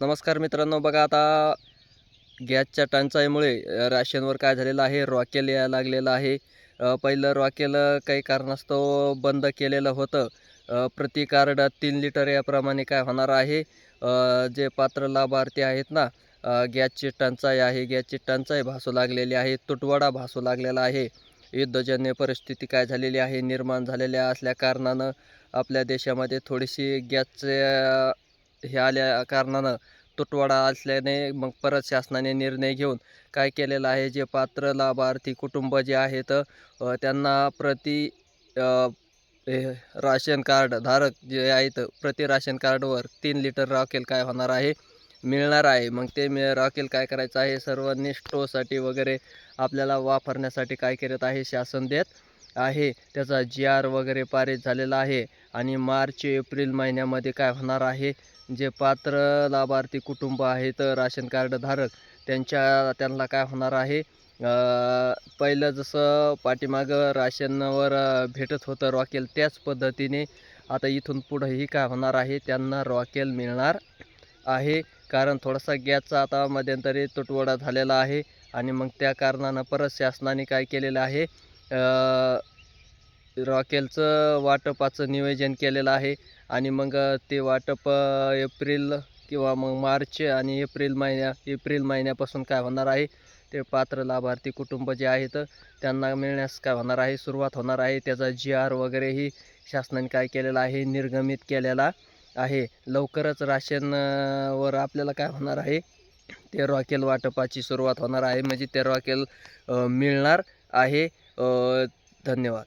नमस्कार मित्रांनो, बघा आता गॅसच्या टंचाईमुळे राशनवर काय झालेलं आहे, रॉकेल यायला लागलेलं आहे. पहिलं रॉकेल काही कारणास्तव बंद केलेलं होतं. प्रति कार्ड 3 लिटर याप्रमाणे काय होणार आहे, जे पात्र लाभार्थी आहेत ना, गॅसची टंचाई आहे, गॅसची टंचाई भासू लागलेली आहे, तुटवडा भासू लागलेला आहे. युद्धजन्य परिस्थिती काय झालेली आहे, निर्माण झालेल्या असल्या कारणानं आपल्या देशामध्ये थोडीशी गॅसचे हे आल्या कारणानं तुटवडा असल्याने मग परत शासनाने निर्णय घेऊन काय केलेलं आहे, जे पात्र लाभार्थी कुटुंब जे आहेत त्यांना प्रति अ, हे राशन कार्ड धारक जे आहेत प्रति राशन कार्डवर 3 लिटर रॉकेल काय होणार आहे, मिळणार आहे. मग ते रॉकेल काय करायचं आहे, सर्वांनी स्टोसाठी वगैरे आपल्याला वापरण्यासाठी काय करत आहे, शासन देत आहे. त्याचा GR वगैरे पारित झालेला आहे. आणि मार्च एप्रिल महिन्यामध्ये काय होणार आहे, जे पात्र लाभार्थी कुटुंब आहेत राशन कार्ड धारक त्यांना काय होणार आहे, पहिलं जसं पाठीमागं राशनवर भेटत होतं रॉकेल, त्याच पद्धतीने आता इथून पुढंही काय होणार आहे, त्यांना रॉकेल मिळणार आहे. कारण थोडासा गॅसचा आता मध्यंतरी तुटवडा झालेला आहे आणि मग त्या कारणानं परत शासनाने काय केलेलं आहे, रॉकेलचं वाटपाचं नियोजन केलेलं आहे. आणि मग ते वाटप एप्रिल किंवा मग मार्च आणि एप्रिल महिन्यापासून काय होणार आहे, ते पात्र लाभार्थी कुटुंब जे आहेत त्यांना मिळण्यास काय होणार आहे, सुरुवात होणार आहे. त्याचा GR वगैरेही शासनाने काय केलेला आहे, निर्गमित केलेला आहे. लवकरच राशन वर आपल्याला काय होणार आहे, ते रॉकेल वाटपाची सुरुवात होणार आहे. म्हणजे ते रॉकेल मिळणार आहे. धन्यवाद.